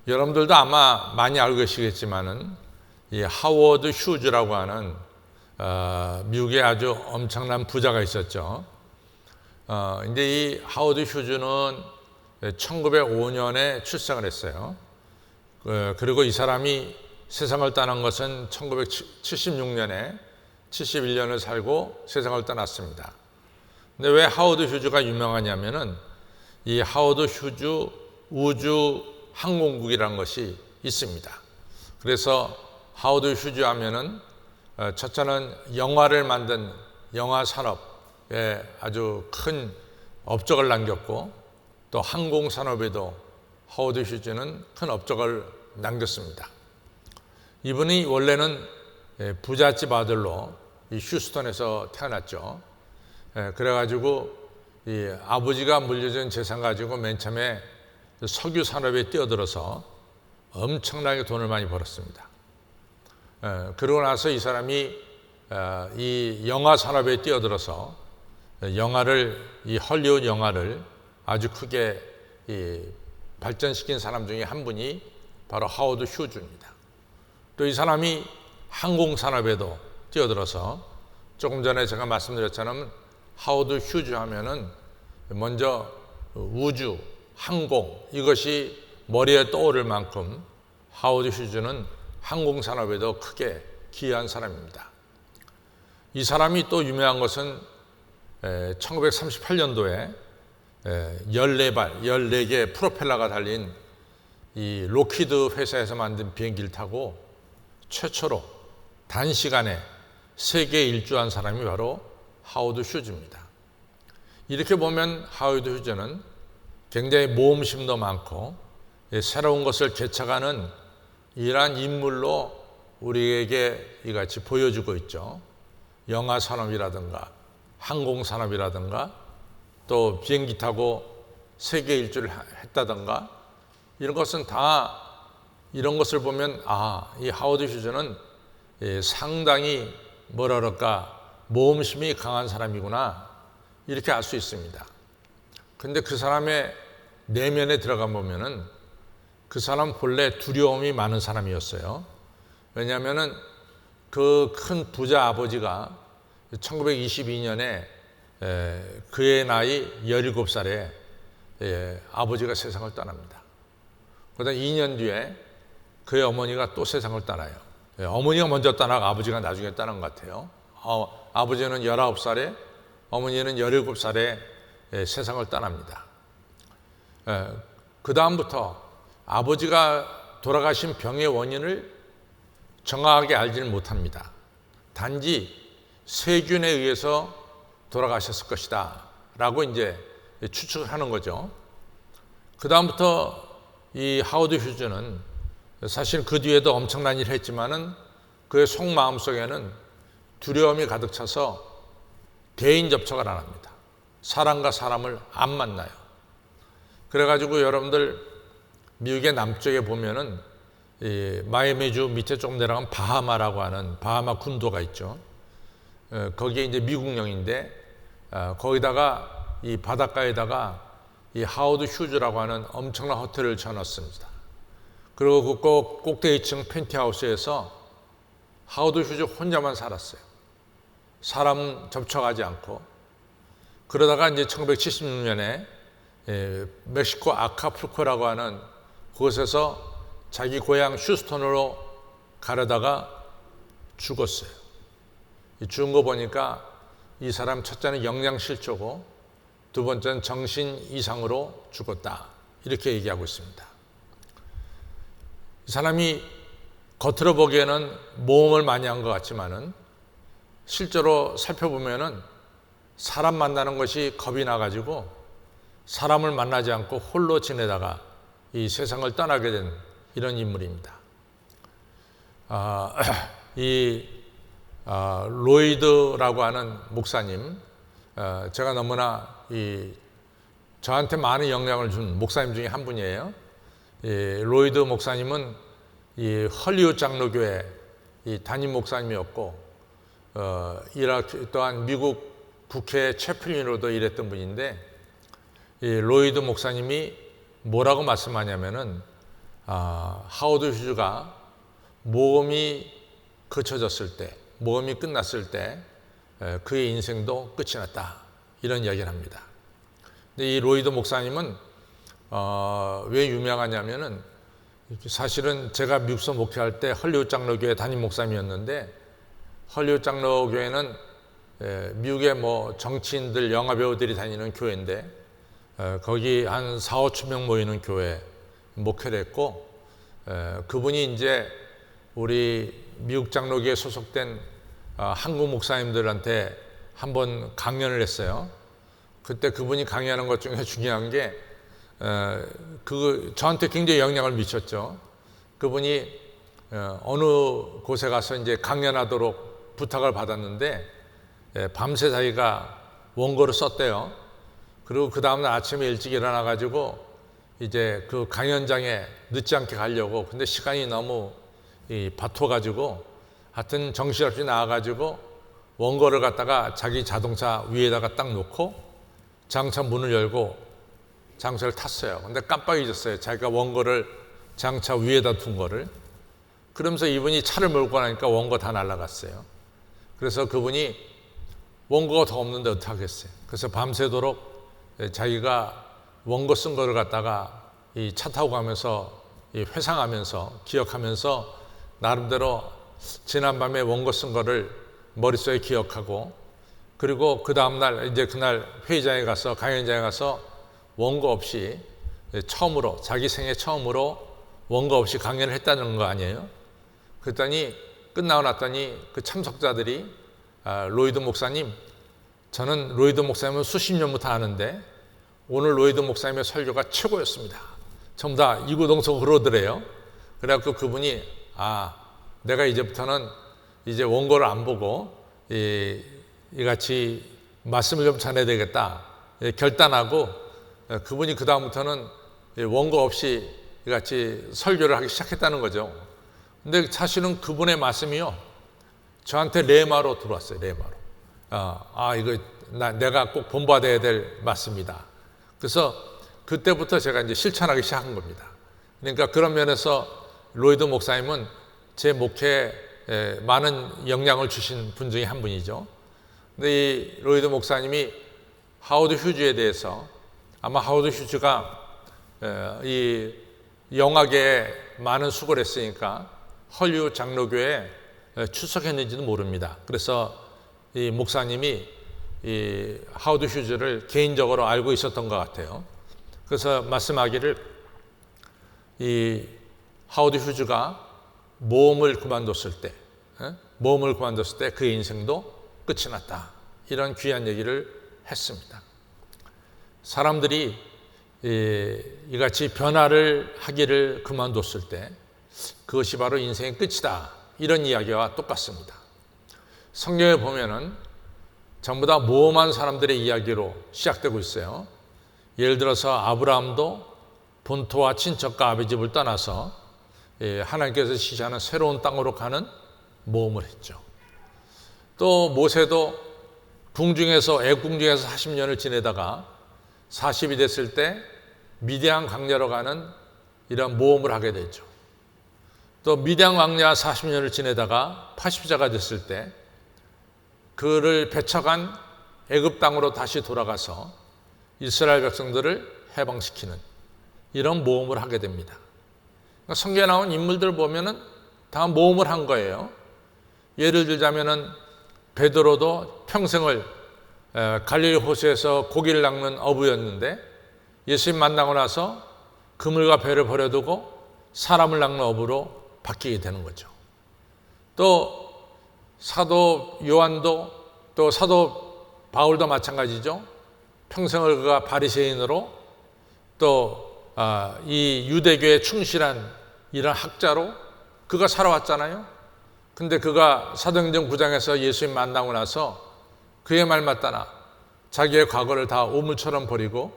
여러분들도 아마 많이 알고 계시겠지만은 이 하워드 휴즈라고 하는 미국의 아주 엄청난 부자가 있었죠. 이제 이 하워드 휴즈는 1905년에 출생을 했어요. 그리고 이 사람이 세상을 떠난 것은 1976년에 71년을 살고 세상을 떠났습니다. 근데 왜 하워드 휴즈가 유명하냐면은 이 하워드 휴즈 우주 항공국이라는 것이 있습니다. 그래서 하워드 휴즈 하면은 첫째는 영화를 만든 영화 산업에 아주 큰 업적을 남겼고, 또 항공 산업에도 하워드 휴즈는 큰 업적을 남겼습니다. 이분이 원래는 부잣집 아들로 이 휴스턴에서 태어났죠. 그래가지고 이 아버지가 물려준 재산 가지고 맨 처음에 석유 산업에 뛰어들어서 엄청나게 돈을 많이 벌었습니다. 그러고 나서 이 사람이 이 영화 산업에 뛰어들어서 이 헐리우드 영화를 아주 크게 발전시킨 사람 중에 한 분이 바로 하워드 휴즈입니다. 또 이 사람이 항공 산업에도 뛰어들어서, 조금 전에 제가 말씀드렸잖아요. 하워드 휴즈 하면은 먼저 우주, 항공, 이것이 머리에 떠오를 만큼 하워드 휴즈는 항공 산업에도 크게 기여한 사람입니다. 이 사람이 또 유명한 것은 1938년도에 14개 프로펠러가 달린 이 록히드 회사에서 만든 비행기를 타고 최초로 단시간에 세계 일주한 사람이 바로 하워드 휴즈입니다. 이렇게 보면 하워드 휴즈는 굉장히 모험심도 많고 새로운 것을 개척하는 이러한 인물로 우리에게 이같이 보여주고 있죠. 영화 산업이라든가 항공 산업이라든가 또 비행기 타고 세계 일주를 했다든가, 이런 것은 다, 이런 것을 보면 이 하워드 휴즈는 상당히 뭐라 그럴까, 모험심이 강한 사람이구나, 이렇게 알 수 있습니다. 근데 그 사람의 내면에 들어가 보면은 그 사람 본래 두려움이 많은 사람이었어요. 왜냐하면은 그 큰 부자 아버지가 1922년에 그의 나이 17살에 아버지가 세상을 떠납니다. 그다음 2년 뒤에 그의 어머니가 또 세상을 떠나요. 어머니가 먼저 떠나고 아버지가 나중에 떠난 것 같아요. 아버지는 19살에, 어머니는 17살에 세상을 떠납니다. 그 다음부터 아버지가 돌아가신 병의 원인을 정확하게 알지는 못합니다. 단지 세균에 의해서 돌아가셨을 것이다 라고 이제 추측을 하는 거죠. 그 다음부터 이 하워드 휴즈는 사실 그 뒤에도 엄청난 일을 했지만은 그의 속마음 속에는 두려움이 가득 차서 대인 접촉을 안 합니다. 사람과 사람을 안 만나요. 그래가지고 여러분들 미국의 남쪽에 보면은 이 마이애미주 밑에 조금 내려가면 바하마라고 하는 바하마 군도가 있죠. 거기에 이제 미국령인데 거기다가 이 바닷가에다가 이 하워드 휴즈라고 하는 엄청난 호텔을 지어놨습니다. 그리고 그 꼭대기층 펜트하우스에서 하워드 휴즈 혼자만 살았어요. 사람 접촉하지 않고. 그러다가 이제 1976년에 멕시코 아카풀코라고 하는 그곳에서 자기 고향 휴스턴으로 가려다가 죽었어요. 죽은 거 보니까 이 사람 첫째는 영양실조고 두 번째는 정신 이상으로 죽었다, 이렇게 얘기하고 있습니다. 이 사람이 겉으로 보기에는 모험을 많이 한 것 같지만은 실제로 살펴보면은 사람 만나는 것이 겁이 나가지고 사람을 만나지 않고 홀로 지내다가 이 세상을 떠나게 된 이런 인물입니다. 로이드라고 하는 목사님, 제가 너무나 저한테 많은 영향을 준 목사님 중에 한 분이에요. 로이드 목사님은 이 헐리우드 장로교회 담임 목사님이었고, 또한 미국 국회 채플린으로도 일했던 분인데, 이 로이드 목사님이 뭐라고 말씀하냐면은 하워드 휴즈가 모험이 거쳐졌을 때, 모험이 끝났을 때 그의 인생도 끝이 났다, 이런 이야기를 합니다. 근데 이 로이드 목사님은 왜 유명하냐면은 사실은 제가 미국서 목회할 때 헐리우드 장로교회 담임 목사님이었는데, 헐리우드 장로교회는 미국의 뭐 정치인들, 영화 배우들이 다니는 교회인데 거기 한 4, 5천 명 모이는 교회 목회를 했고, 그분이 이제 우리 미국 장로교에 소속된 한국 목사님들한테 한번 강연을 했어요. 그때 그분이 강의하는 것 중에 중요한 게 저한테 굉장히 영향을 미쳤죠. 그분이 어느 곳에 가서 이제 강연하도록 부탁을 받았는데 밤새 자기가 원고를 썼대요. 그리고 그 다음날 아침에 일찍 일어나 가지고 이제 그 강연장에 늦지 않게 가려고, 근데 시간이 너무 바토 가지고 하여튼 정신없이 나와 가지고 원고를 갖다가 자기 자동차 위에다가 딱 놓고 장차 문을 열고 장차를 탔어요. 근데 깜빡 잊었어요, 자기가 원고를 장차 위에다 둔 거를. 그러면서 이분이 차를 몰고 나니까 원고 다 날아갔어요. 그래서 그분이 원고가 더 없는데 어떡하겠어요. 그래서 밤새도록 자기가 원고 쓴 거를 갖다가 이 차 타고 가면서 회상하면서 기억하면서 나름대로 지난밤에 원고 쓴 거를 머릿속에 기억하고, 그리고 그 다음날 이제 그날 회의장에 가서, 강연장에 가서 원고 없이 처음으로, 자기 생애 처음으로 원고 없이 강연을 했다는 거 아니에요. 그랬더니 끝나고 났더니 그 참석자들이 로이드 목사님, 저는 로이드 목사님은 수십 년부터 아는데 오늘 로이드 목사님의 설교가 최고였습니다, 전부 다 이구동성 그러더래요. 그래갖고 그분이 내가 이제부터는 이제 원고를 안 보고 이같이 말씀을 좀 전해야 되겠다 결단하고, 그분이 그 다음부터는 원고 없이 이같이 설교를 하기 시작했다는 거죠. 근데 사실은 그분의 말씀이요, 저한테 레마로 들어왔어요. 레마로. 이거 내가 꼭 본받아야 될 말씀이다. 그래서 그때부터 제가 이제 실천하기 시작한 겁니다. 그러니까 그런 면에서 로이드 목사님은 제 목회에 많은 영향을 주신 분 중에 한 분이죠. 근데 이 로이드 목사님이 하워드 휴즈에 대해서, 아마 하워드 휴즈가 이 영화계에 많은 수고를 했으니까 헐리우드 장로교회에 출석했는지도 모릅니다. 그래서 이 목사님이 이 하워드 휴즈를 개인적으로 알고 있었던 것 같아요. 그래서 말씀하기를, 이 하워드 휴즈가 모험을 그만뒀을 때 그의 인생도 끝이 났다, 이런 귀한 얘기를 했습니다. 사람들이 이같이 변화를 하기를 그만뒀을 때 그것이 바로 인생의 끝이다, 이런 이야기와 똑같습니다. 성경에 보면은 전부 다 모험한 사람들의 이야기로 시작되고 있어요. 예를 들어서 아브라함도 본토와 친척과 아비 집을 떠나서 하나님께서 지시하는 새로운 땅으로 가는 모험을 했죠. 또 모세도 궁중에서, 애궁중에서 40년을 지내다가 40이 됐을 때 미디안 광야로 가는 이런 모험을 하게 되죠. 또 미디안 광야 40년을 지내다가 80자가 됐을 때 그를 배척한 애굽 땅으로 다시 돌아가서 이스라엘 백성들을 해방시키는 이런 모험을 하게 됩니다. 그러니까 성경에 나온 인물들 보면은 다 모험을 한 거예요. 예를 들자면은 베드로도 평생을 갈릴리 호수에서 고기를 낚는 어부였는데 예수님 만나고 나서 그물과 배를 버려두고 사람을 낚는 어부로 바뀌게 되는 거죠. 또 사도 요한도, 또 사도 바울도 마찬가지죠. 평생을 그가 바리새인으로, 또 이 유대교에 충실한 이런 학자로 그가 살아왔잖아요. 근데 그가 사도행전 9장에서 예수님 만나고 나서 그의 말 맞다나 자기의 과거를 다 오물처럼 버리고,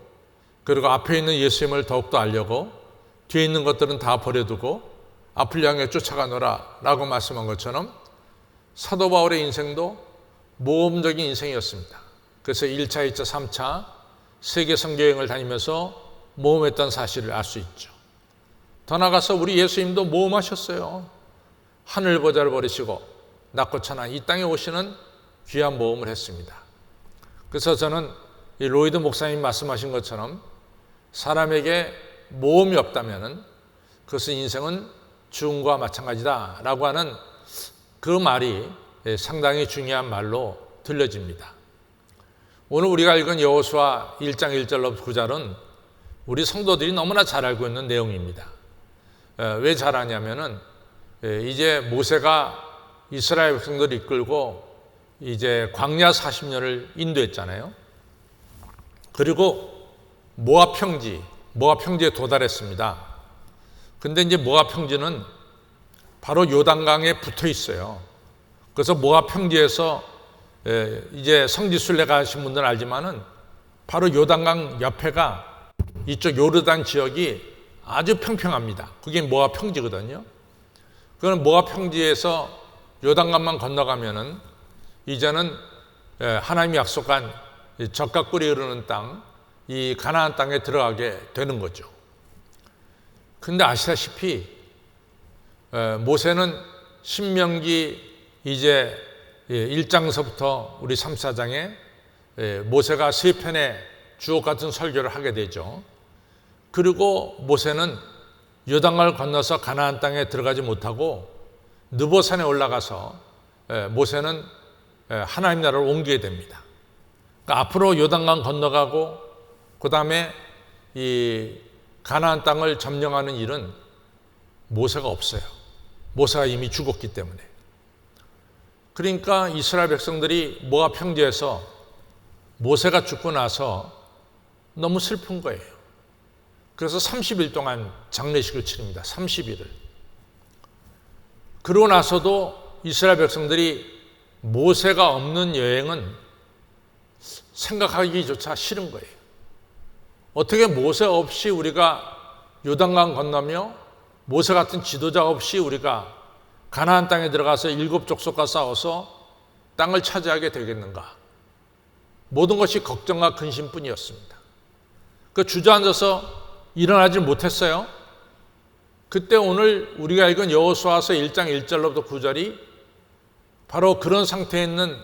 그리고 앞에 있는 예수님을 더욱더 알려고 뒤에 있는 것들은 다 버려두고 앞을 향해 쫓아가노라 라고 말씀한 것처럼 사도 바울의 인생도 모험적인 인생이었습니다. 그래서 1차, 2차, 3차 세계 선교여행을 다니면서 모험했던 사실을 알 수 있죠. 더 나아가서 우리 예수님도 모험하셨어요. 하늘 보좌를 버리시고 낮고 천한 이 땅에 오시는 귀한 모험을 했습니다. 그래서 저는 이 로이드 목사님 말씀하신 것처럼 사람에게 모험이 없다면 그것은 인생은 죽음과 마찬가지다라고 하는 그 말이 상당히 중요한 말로 들려집니다. 오늘 우리가 읽은 여호수아 1장 1절로 9절은 우리 성도들이 너무나 잘 알고 있는 내용입니다. 왜 잘 아냐면은 이제 모세가 이스라엘 백성들을 이끌고 이제 광야 40년을 인도했잖아요. 그리고 모압 평지에 도달했습니다. 근데 이제 모압 평지는 바로 요단강에 붙어 있어요. 그래서 모압 평지에서 이제 성지순례 가신 분들은 알지만은 바로 요단강 옆에가 이쪽 요르단 지역이 아주 평평합니다. 그게 모압 평지거든요. 그건 모압 평지에서 요단강만 건너가면은 이제는 하나님이 약속한 젖과 꿀이 흐르는 땅, 이 가나안 땅에 들어가게 되는 거죠. 근데 아시다시피 모세는 신명기 이제 1장서부터 우리 3, 4장에 모세가 세 편의 주옥 같은 설교를 하게 되죠. 그리고 모세는 요단강을 건너서 가나안 땅에 들어가지 못하고 느보산에 올라가서 모세는 하나님 나라를 옮기게 됩니다. 그러니까 앞으로 요단강 건너가고 그 다음에 이 가나안 땅을 점령하는 일은 모세가 없어요. 모세가 이미 죽었기 때문에. 그러니까 이스라엘 백성들이 모압 평지에서 모세가 죽고 나서 너무 슬픈 거예요. 그래서 30일 동안 장례식을 치릅니다. 30일을. 그러고 나서도 이스라엘 백성들이 모세가 없는 여행은 생각하기조차 싫은 거예요. 어떻게 모세 없이 우리가 요단강 건너며 모세 같은 지도자 없이 우리가 가나안 땅에 들어가서 7 족속과 싸워서 땅을 차지하게 되겠는가? 모든 것이 걱정과 근심뿐이었습니다. 그 주저앉아서 일어나지 못했어요. 그때 오늘 우리가 읽은 여호수아서 1장 1절로부터 9절이 바로 그런 상태에 있는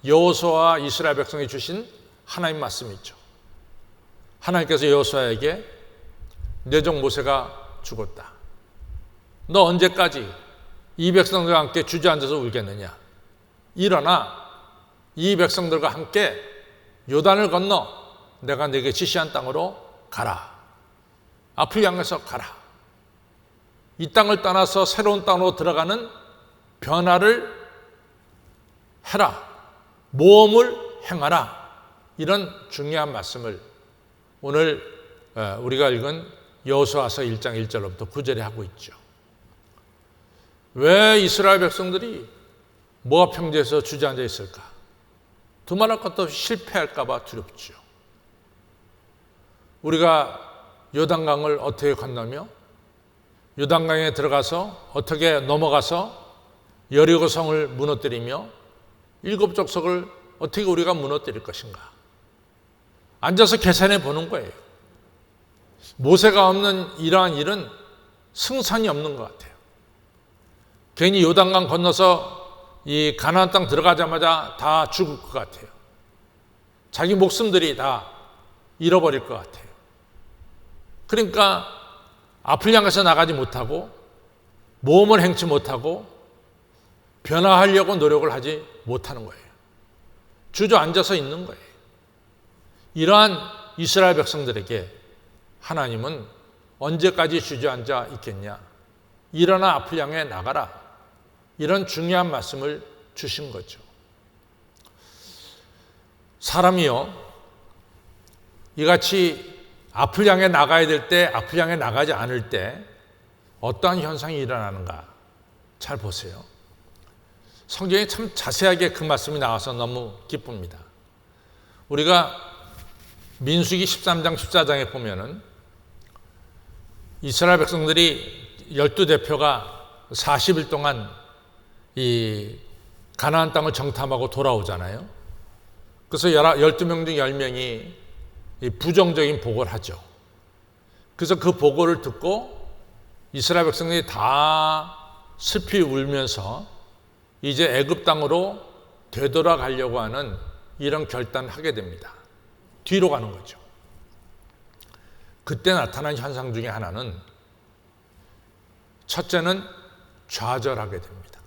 여호수아와 이스라엘 백성이 주신 하나님 말씀이죠. 하나님께서 여호수아에게 내 종 모세가 죽었다. 너 언제까지 이 백성들과 함께 주저앉아서 울겠느냐? 일어나 이 백성들과 함께 요단을 건너 내가 네게 지시한 땅으로 가라. 앞을 향해서 가라. 이 땅을 떠나서 새로운 땅으로 들어가는 변화를 해라. 모험을 행하라. 이런 중요한 말씀을 오늘 우리가 읽은 여호수아서 1장 1절로부터 9절에 하고 있죠. 왜 이스라엘 백성들이 모압 평지에서 주저앉아 있을까? 두말할 것도 없이 실패할까 봐 두렵죠. 우리가 요단강을 어떻게 건너며 요단강에 들어가서 어떻게 넘어가서 여리고 성을 무너뜨리며 7 족속을 어떻게 우리가 무너뜨릴 것인가? 앉아서 계산해 보는 거예요. 모세가 없는 이러한 일은 승산이 없는 것 같아요. 괜히 요단강 건너서 이 가나안 땅 들어가자마자 다 죽을 것 같아요. 자기 목숨들이 다 잃어버릴 것 같아요. 그러니까 앞을 향해서 나가지 못하고 모험을 행치 못하고 변화하려고 노력을 하지 못하는 거예요. 주저앉아서 있는 거예요. 이러한 이스라엘 백성들에게 하나님은 언제까지 주저앉아 있겠냐? 일어나 앞을 향해 나가라. 이런 중요한 말씀을 주신 거죠. 사람이요, 이같이 앞을 향해 나가야 될 때, 앞을 향해 나가지 않을 때 어떠한 현상이 일어나는가 잘 보세요. 성경에 참 자세하게 그 말씀이 나와서 너무 기쁩니다. 우리가 민수기 13장 14장에 보면은 이스라엘 백성들이 12대표가 40일 동안 이 가나안 땅을 정탐하고 돌아오잖아요. 그래서 12명 중 10명이 부정적인 보고를 하죠. 그래서 그 보고를 듣고 이스라엘 백성들이 다 슬피 울면서 이제 애굽 땅으로 되돌아가려고 하는 이런 결단을 하게 됩니다. 뒤로 가는 거죠. 그때 나타난 현상 중에 하나는, 첫째는 좌절하게 됩니다.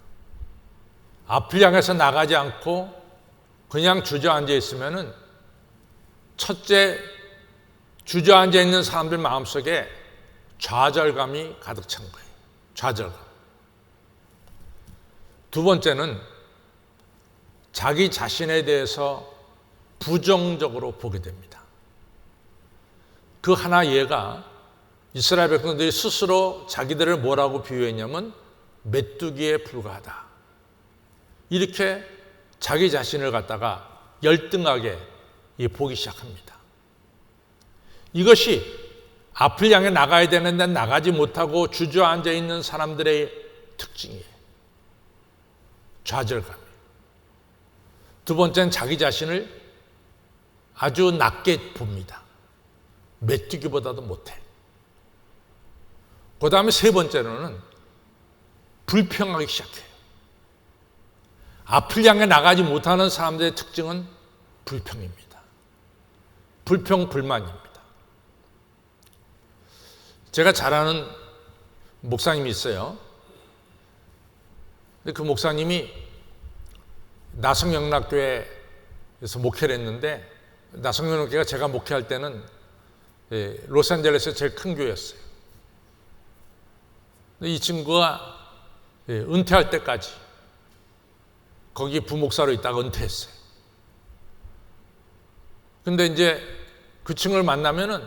앞을 향해서 나가지 않고 그냥 주저앉아 있으면은, 첫째, 주저앉아 있는 사람들 마음속에 좌절감이 가득 찬 거예요. 좌절감. 두 번째는 자기 자신에 대해서 부정적으로 보게 됩니다. 그 하나 예가, 이스라엘 백성들이 스스로 자기들을 뭐라고 비유했냐면 메뚜기에 불과하다. 이렇게 자기 자신을 갖다가 열등하게 보기 시작합니다. 이것이 앞을 향해 나가야 되는데 나가지 못하고 주저앉아 있는 사람들의 특징이에요. 좌절감이에요. 두 번째는 자기 자신을 아주 낮게 봅니다. 메뚜기보다도 못해. 그 다음에 세 번째로는 불평하기 시작해요. 앞을 향해 나가지 못하는 사람들의 특징은 불평입니다. 불평, 불만입니다. 제가 잘 아는 목사님이 있어요. 근데 그 목사님이 나성영락교회에서 목회를 했는데, 나성영락교회가 제가 목회할 때는 로스앤젤레스에서 제일 큰 교회였어요. 이 친구가 은퇴할 때까지 거기 부목사로 있다가 은퇴했어요. 근데 이제 그 친구를 만나면은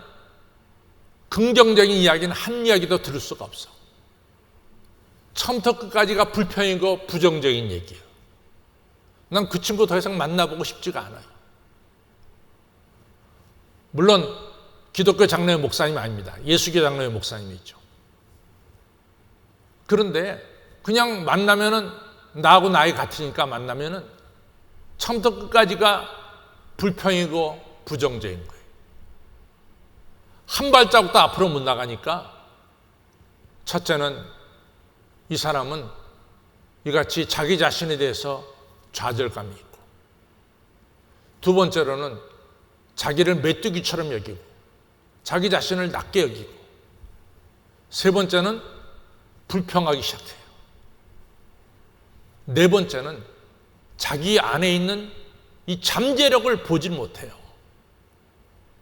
긍정적인 이야기는 한 이야기도 들을 수가 없어. 처음부터 끝까지가 불평이고 부정적인 얘기예요. 난 그 친구 더 이상 만나보고 싶지가 않아요. 물론 기독교 장로의 목사님이 아닙니다. 예수교 장로의 목사님이죠. 그런데 그냥 만나면은, 나하고 나이 같으니까 만나면은 처음부터 끝까지가 불평이고 부정적인 거예요. 한 발자국도 앞으로 못 나가니까, 첫째는 이 사람은 이같이 자기 자신에 대해서 좌절감이 있고, 두 번째로는 자기를 메뚜기처럼 여기고 자기 자신을 낮게 여기고, 세 번째는 불평하기 시작해요. 네 번째는 자기 안에 있는 이 잠재력을 보질 못해요.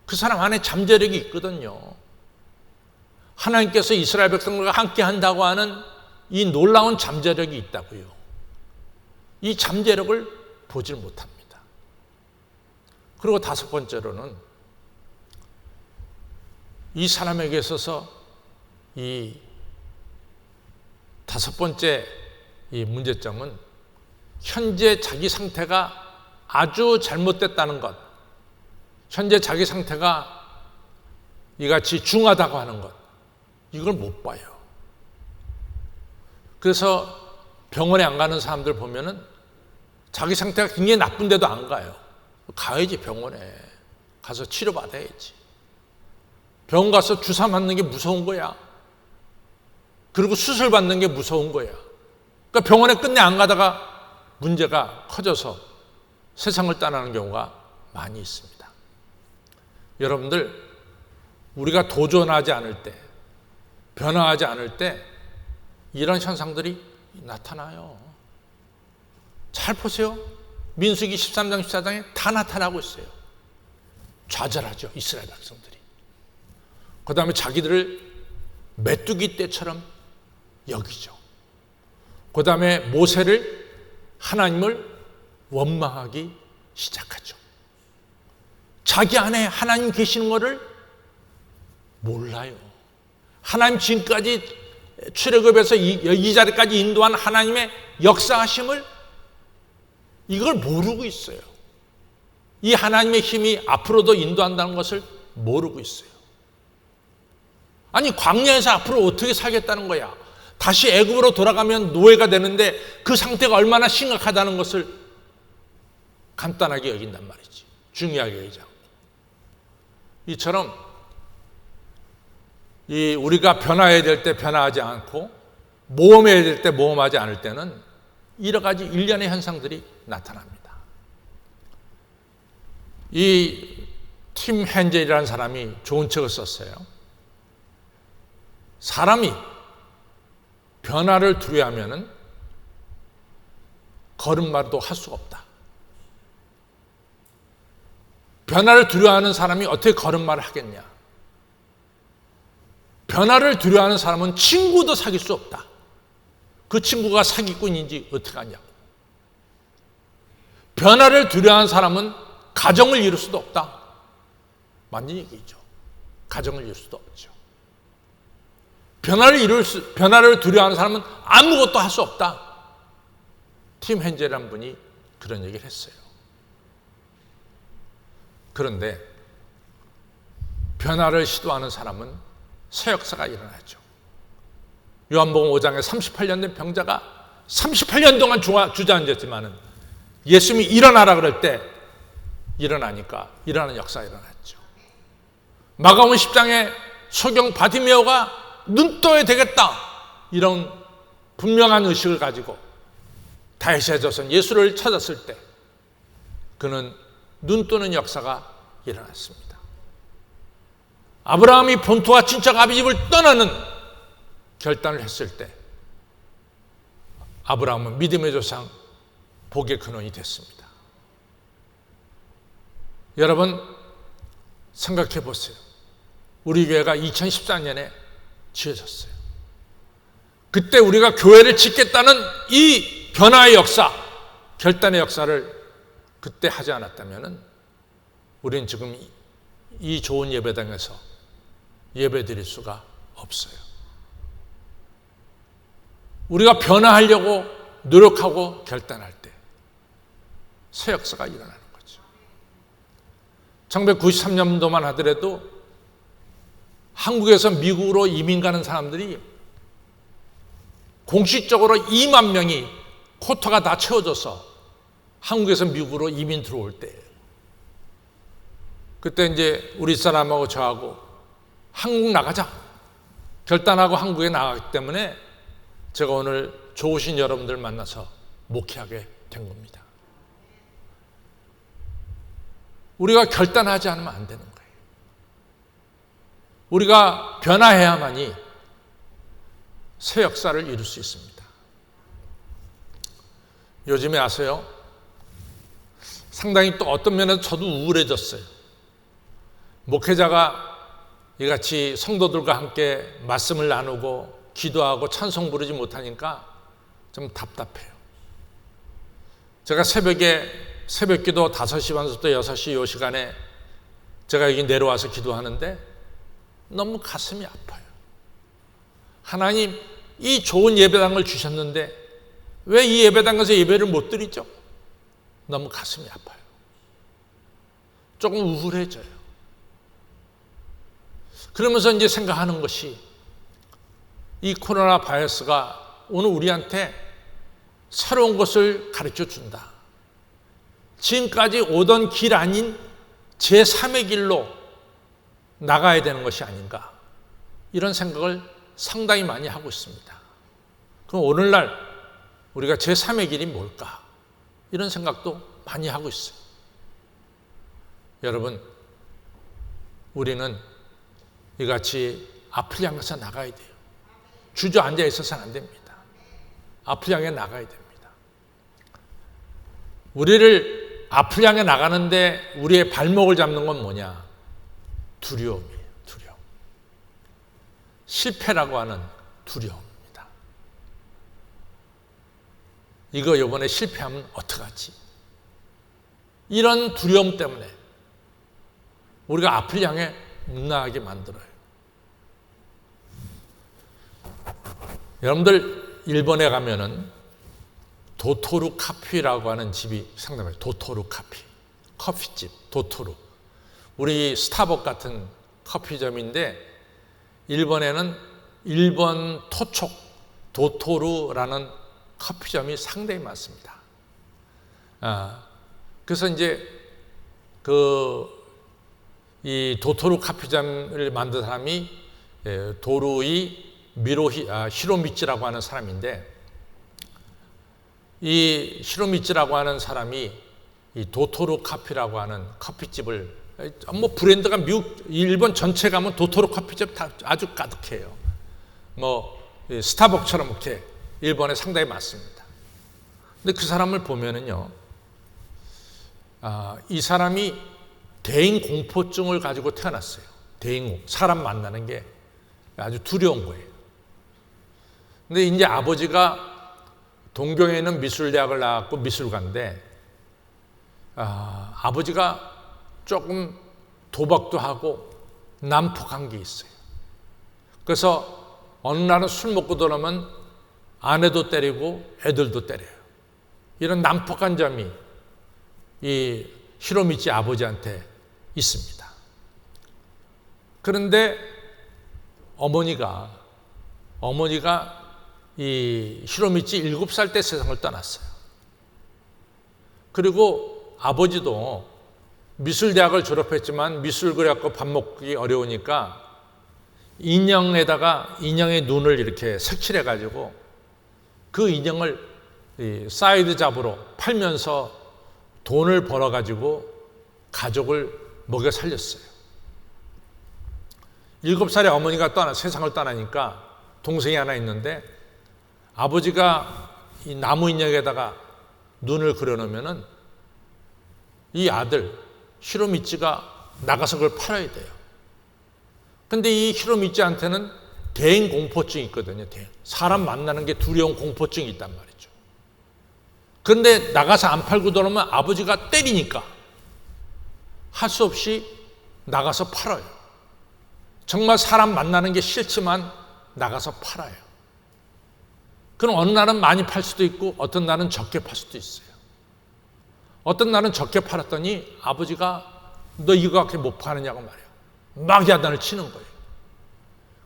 그 사람 안에 잠재력이 있거든요. 하나님께서 이스라엘 백성들과 함께 한다고 하는 이 놀라운 잠재력이 있다고요. 이 잠재력을 보질 못합니다. 그리고 다섯 번째로는 이 사람에게 있어서 이 다섯 번째 이 문제점은 현재 자기 상태가 아주 잘못됐다는 것, 현재 자기 상태가 이같이 중하다고 하는 것, 이걸 못 봐요. 그래서 병원에 안 가는 사람들 보면은 자기 상태가 굉장히 나쁜데도 안 가요. 가야지, 병원에 가서 치료받아야지. 병원 가서 주사 맞는 게 무서운 거야. 그리고 수술 받는 게 무서운 거야. 그러니까 병원에 끝내 안 가다가 문제가 커져서 세상을 떠나는 경우가 많이 있습니다. 여러분들, 우리가 도전하지 않을 때, 변화하지 않을 때 이런 현상들이 나타나요. 잘 보세요. 민수기 13장 14장에 다 나타나고 있어요. 좌절하죠, 이스라엘 백성들이. 그 다음에 자기들을 메뚜기 떼처럼 여기죠. 그 다음에 모세를, 하나님을 원망하기 시작하죠. 자기 안에 하나님 계시는 것을 몰라요. 하나님 지금까지 출애굽에서 이 자리까지 인도한 하나님의 역사하심을 이걸 모르고 있어요. 이 하나님의 힘이 앞으로도 인도한다는 것을 모르고 있어요. 아니, 광야에서 앞으로 어떻게 살겠다는 거야? 다시 애굽으로 돌아가면 노예가 되는데 그 상태가 얼마나 심각하다는 것을 간단하게 여긴단 말이지. 중요하게 여기지 않고. 이처럼 우리가 변화해야 될 때 변화하지 않고 모험해야 될 때 모험하지 않을 때는 여러 가지 일련의 현상들이 나타납니다. 이 팀 헨젤이라는 사람이 좋은 책을 썼어요. 사람이 변화를 두려워하면은 걸음마도 할 수가 없다. 변화를 두려워하는 사람이 어떻게 걸음마를 하겠냐? 변화를 두려워하는 사람은 친구도 사귈 수 없다. 그 친구가 사기꾼인지 어떻게 하냐고. 변화를 두려워하는 사람은 가정을 이룰 수도 없다. 맞는 얘기죠. 가정을 이룰 수도 없죠. 변화를 두려워하는 사람은 아무것도 할 수 없다. 팀 헨젤이라는 분이 그런 얘기를 했어요. 그런데 변화를 시도하는 사람은 새 역사가 일어나죠. 요한복음 5장에 38년 된 병자가 38년 동안 주저앉았지만은 예수님이 일어나라 그럴 때 일어나니까 일어나는 역사가 일어났죠. 마가복음 10장에 소경 바디메오가 눈 떠야 되겠다 이런 분명한 의식을 가지고 다시아 조선 예수를 찾았을 때 그는 눈 뜨는 역사가 일어났습니다. 아브라함이 본토와 친척 아비집을 떠나는 결단을 했을 때 아브라함은 믿음의 조상 복의 근원이 됐습니다. 여러분 생각해 보세요. 우리 교회가 2014년에 지어졌어요. 그때 우리가 교회를 짓겠다는 이 변화의 역사, 결단의 역사를 그때 하지 않았다면 우리는 지금 이 좋은 예배당에서 예배 드릴 수가 없어요. 우리가 변화하려고 노력하고 결단할 때 새 역사가 일어나는 거죠. 1993년도만 하더라도 한국에서 미국으로 이민 가는 사람들이 공식적으로 2만 명이 쿼터가 다 채워져서 한국에서 미국으로 이민 들어올 때예요. 그때 이제 우리 사람하고 저하고 한국 나가자 결단하고 한국에 나가기 때문에 제가 오늘 좋으신 여러분들 만나서 목회하게 된 겁니다. 우리가 결단하지 않으면 안 되는 거예요. 우리가 변화해야만이 새 역사를 이룰 수 있습니다. 요즘에 아세요? 상당히 또 어떤 면에서 저도 우울해졌어요. 목회자가 이같이 성도들과 함께 말씀을 나누고 기도하고 찬송 부르지 못하니까 좀 답답해요. 제가 새벽 기도 5시 반부터 6시 이 시간에 제가 여기 내려와서 기도하는데 너무 가슴이 아파요. 하나님, 이 좋은 예배당을 주셨는데 왜 이 예배당에서 예배를 못 드리죠? 너무 가슴이 아파요. 조금 우울해져요. 그러면서 이제 생각하는 것이 이 코로나 바이러스가 오늘 우리한테 새로운 것을 가르쳐 준다. 지금까지 오던 길 아닌 제3의 길로 나가야 되는 것이 아닌가. 이런 생각을 상당히 많이 하고 있습니다. 그럼 오늘날 우리가 제3의 길이 뭘까? 이런 생각도 많이 하고 있어요. 여러분, 우리는 이같이 앞을 향해서 나가야 돼요. 주저앉아 있어서는 안 됩니다. 앞을 향해 나가야 됩니다. 우리를 앞을 향해 나가는데 우리의 발목을 잡는 건 뭐냐? 두려움이에요. 두려움. 실패라고 하는 두려움입니다. 이거 이번에 실패하면 어떡하지? 이런 두려움 때문에 우리가 앞을 향해 못 나가게 만들어요. 여러분들 일본에 가면은 도토루 카피라고 하는 집이 상당히 도토루 카피, 커피집 도토루. 우리 스타벅 같은 커피점인데 일본에는 일본 토촉 도토루라는 커피점이 상당히 많습니다. 그래서 이제 이 도토루 커피점을 만든 사람이 도루이 히로미치라고 하는 사람인데, 이 히로미치라고 하는 사람이 이 도토루 커피라고 하는 커피집을, 뭐 브랜드가 일본 전체 가면 도토루 커피집 다 아주 가득해요. 뭐 스타벅처럼 이렇게 일본에 상당히 많습니다. 근데 그 사람을 보면은요, 이 사람이 대인 공포증을 가지고 태어났어요. 사람 만나는 게 아주 두려운 거예요. 근데 이제 아버지가 동경에 있는 미술대학을 나왔고 미술가인데, 아버지가 조금 도박도 하고 난폭한 게 있어요. 그래서 어느 날은 술 먹고 들어오면 아내도 때리고 애들도 때려요. 이런 난폭한 점이 이 히로미치 아버지한테 있습니다. 그런데 어머니가 이 히로미치 7살 때 세상을 떠났어요. 그리고 아버지도 미술대학을 졸업했지만 미술 그려갖고 밥 먹기 어려우니까 인형의 눈을 이렇게 색칠해가지고 그 인형을 사이드 잡으로 팔면서 돈을 벌어가지고 가족을 먹여 살렸어요. 7살에 어머니가 세상을 떠나니까 동생이 하나 있는데, 아버지가 이 나무 인형에다가 눈을 그려놓으면은 이 아들 히로미치가 나가서 그걸 팔아야 돼요. 근데 이 히로미치한테는 대인 공포증이 있거든요. 사람 만나는 게 두려운 공포증이 있단 말이죠. 그런데 나가서 안 팔고 들어오면 아버지가 때리니까 할 수 없이 나가서 팔아요. 정말 사람 만나는 게 싫지만 나가서 팔아요. 그럼 어느 날은 많이 팔 수도 있고 어떤 날은 적게 팔 수도 있어요. 어떤 날은 적게 팔았더니 아버지가 너 이거밖에 못 파느냐고 말해요. 막 야단을 치는 거예요.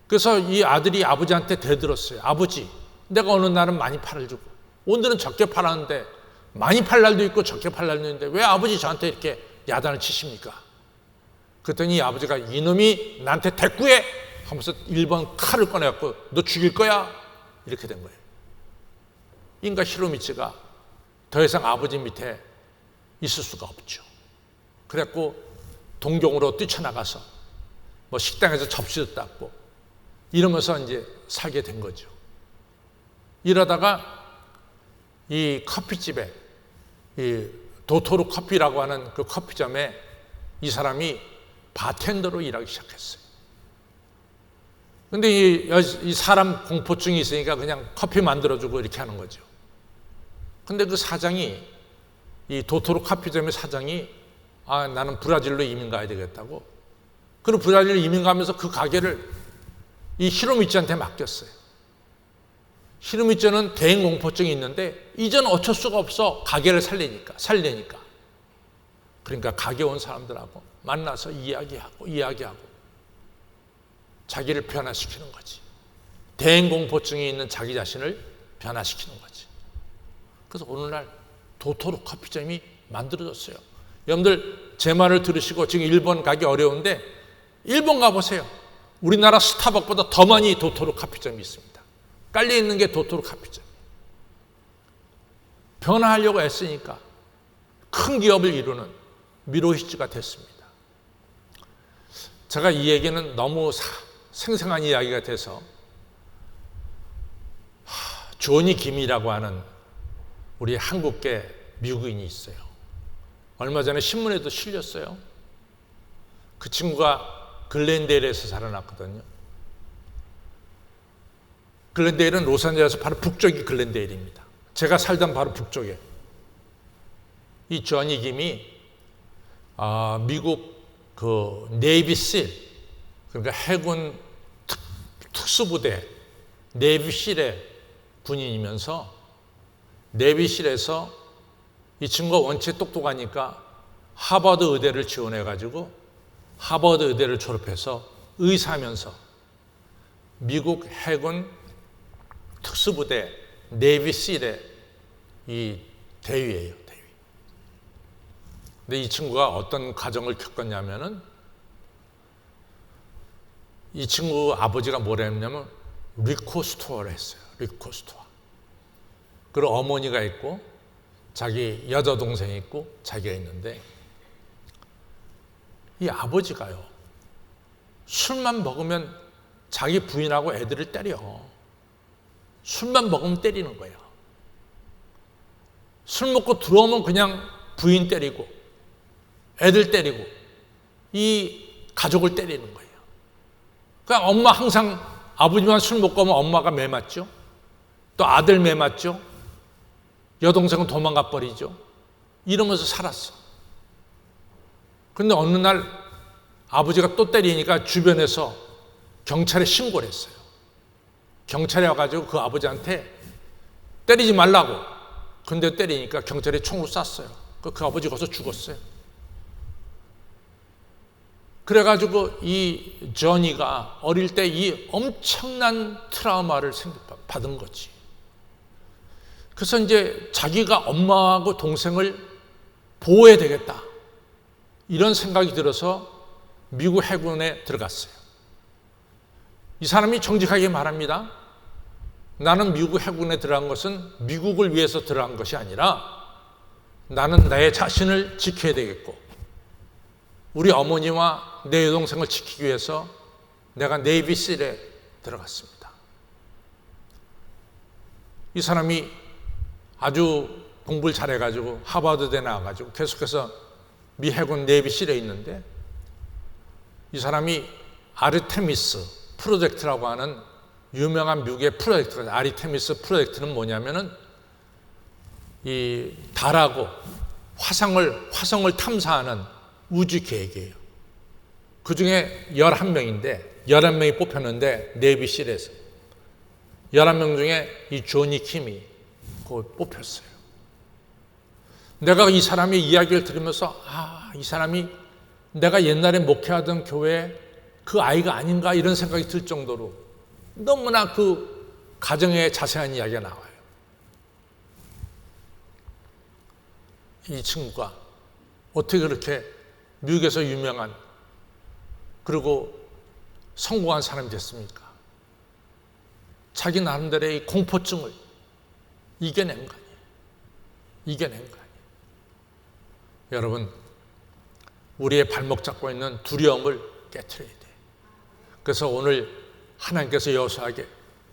그래서 이 아들이 아버지한테 대들었어요. 아버지, 내가 어느 날은 많이 팔아주고 오늘은 적게 팔았는데, 많이 팔 날도 있고 적게 팔 날도 있는데 왜 아버지 저한테 이렇게 야단을 치십니까? 그랬더니 아버지가 이놈이 나한테 대꾸해 하면서 1번 칼을 꺼내갖고 너 죽일 거야? 이렇게 된 거예요. 인가 히로미치가 더 이상 아버지 밑에 있을 수가 없죠. 그래갖고 동경으로 뛰쳐나가서 뭐 식당에서 접시도 닦고 이러면서 이제 살게 된 거죠. 이러다가 이 커피집에, 이 도토루 커피라고 하는 그 커피점에 이 사람이 바텐더로 일하기 시작했어요. 근데 이 사람 공포증이 있으니까 그냥 커피 만들어주고 이렇게 하는 거죠. 근데 그 사장이, 이 도토루 커피점의 사장이, 나는 브라질로 이민 가야 되겠다고. 그리고 브라질로 이민 가면서 그 가게를 이 히로미치한테 맡겼어요. 히로미치는 대인 공포증이 있는데 이제는 어쩔 수가 없어. 가게를 살리니까. 그러니까 가게 온 사람들하고 만나서 이야기하고 자기를 변화시키는 거지. 대인 공포증이 있는 자기 자신을 변화시키는 거지. 그래서 오늘날 도토루 커피점이 만들어졌어요. 여러분들 제 말을 들으시고 지금 일본 가기 어려운데 일본 가보세요. 우리나라 스타벅보다 더 많이 도토루 커피점이 있습니다. 깔려 있는 게 도토루 커피점. 변화하려고 애쓰니까 큰 기업을 이루는 미로히치가 됐습니다. 제가 이 얘기는 너무 생생한 이야기가 돼서 조니 김이라고 하는 우리 한국계 미국인이 있어요. 얼마 전에 신문에도 실렸어요. 그 친구가 글렌데일에서 살아났거든요. 글렌데일은 로스앤젤레스 바로 북쪽이 글렌데일입니다. 제가 살던 바로 북쪽에. 이 조니 김이 미국 그 네이비실, 그러니까 해군 특수부대 네이비실의 군인이면서 네이비실에서 이 친구가 원체 똑똑하니까 하버드 의대를 지원해가지고 하버드 의대를 졸업해서 의사하면서 미국 해군 특수부대 네이비실의 이 대위예요, 대위. 근데 이 친구가 어떤 과정을 겪었냐면은 이 친구 아버지가 뭐라 했냐면 리코 스토어를 했어요. 리코 스토어. 그리고 어머니가 있고 자기 여자 동생이 있고 자기가 있는데, 이 아버지가요, 술만 먹으면 자기 부인하고 애들을 때려. 술만 먹으면 때리는 거예요. 술 먹고 들어오면 그냥 부인 때리고 애들 때리고 이 가족을 때리는 거예요. 그러니까 엄마 항상, 아버지만 술 먹고 오면 엄마가 매 맞죠. 또 아들 매 맞죠. 여동생은 도망가 버리죠. 이러면서 살았어. 근데 어느 날 아버지가 또 때리니까 주변에서 경찰에 신고를 했어요. 경찰이 와가지고 그 아버지한테 때리지 말라고. 근데 때리니까 경찰이 총으로 쐈어요. 그 아버지가 거기서 죽었어요. 그래가지고 이 저니가 어릴 때 이 엄청난 트라우마를 받은 거지. 그래서 이제 자기가 엄마하고 동생을 보호해야 되겠다, 이런 생각이 들어서 미국 해군에 들어갔어요. 이 사람이 정직하게 말합니다. 나는 미국 해군에 들어간 것은 미국을 위해서 들어간 것이 아니라 나는 나의 자신을 지켜야 되겠고 우리 어머니와 내 여동생을 지키기 위해서 내가 네이비실에 들어갔습니다. 이 사람이 아주 공부를 잘해가지고 하버드대 나와가지고 계속해서 미 해군 네이비실에 있는데, 이 사람이 아르테미스 프로젝트라고 하는 유명한 미국의 프로젝트가, 아르테미스 프로젝트는 뭐냐면은 이 달하고 화성을 탐사하는 우주 계획이에요. 그 중에 11명인데 11명이 뽑혔는데 네이비실에서 11명 중에 이 조니 킴이 뽑혔어요. 내가 이 사람의 이야기를 들으면서 이 사람이 내가 옛날에 목회하던 교회 그 아이가 아닌가, 이런 생각이 들 정도로 너무나 그 가정의 자세한 이야기가 나와요. 이 친구가 어떻게 그렇게 미국에서 유명한 그리고 성공한 사람이 됐습니까? 자기 나름대로의 이 공포증을 이겨낸 거 아니에요. 이겨낸 거 아니에요. 여러분, 우리의 발목 잡고 있는 두려움을 깨트려야 돼요. 그래서 오늘 하나님께서 여호수아에게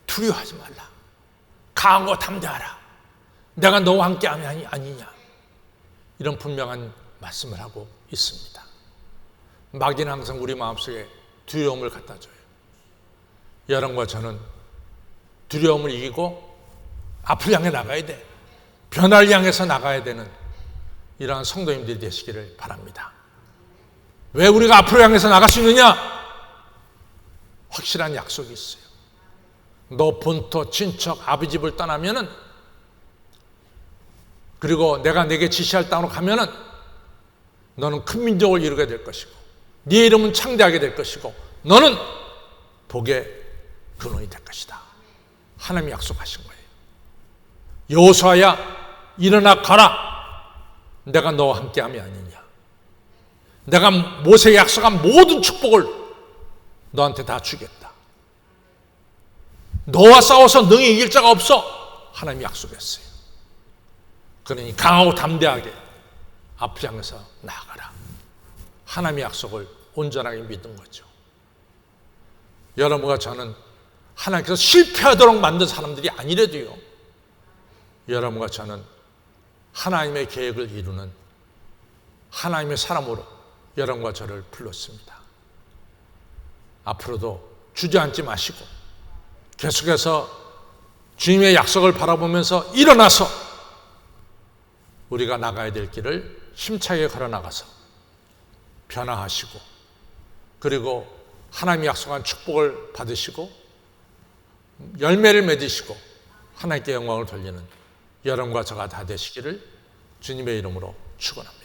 두려워하지 말라, 강하고 담대하라, 내가 너와 함께 아니냐, 이런 분명한 말씀을 하고 있습니다. 마귀는 항상 우리 마음속에 두려움을 갖다 줘요. 여러분과 저는 두려움을 이기고 앞을 향해 나가야 돼. 변화를 향해서 나가야 되는 이러한 성도님들이 되시기를 바랍니다. 왜 우리가 앞으로 향해서 나갈 수 있느냐? 확실한 약속이 있어요. 너 본토, 친척, 아비 집을 떠나면은, 그리고 내가 내게 지시할 땅으로 가면은 너는 큰 민족을 이루게 될 것이고 네 이름은 창대하게 될 것이고 너는 복의 근원이 될 것이다. 하나님이 약속하신 거예요. 여호수아야, 일어나 가라. 내가 너와 함께함이 아니냐. 내가 모세에게 약속한 모든 축복을 너한테 다 주겠다. 너와 싸워서 능히 이길 자가 없어. 하나님이 약속했어요. 그러니 강하고 담대하게 앞을 향해서 나아가라. 하나님의 약속을 온전하게 믿은 거죠. 여러분과 저는 하나님께서 실패하도록 만든 사람들이 아니래도요, 여러분과 저는 하나님의 계획을 이루는 하나님의 사람으로 여러분과 저를 불렀습니다. 앞으로도 주저앉지 마시고 계속해서 주님의 약속을 바라보면서 일어나서 우리가 나가야 될 길을 힘차게 걸어나가서 변화하시고, 그리고 하나님이 약속한 축복을 받으시고 열매를 맺으시고 하나님께 영광을 돌리는 여러분과 저가 다 되시기를 주님의 이름으로 축원합니다.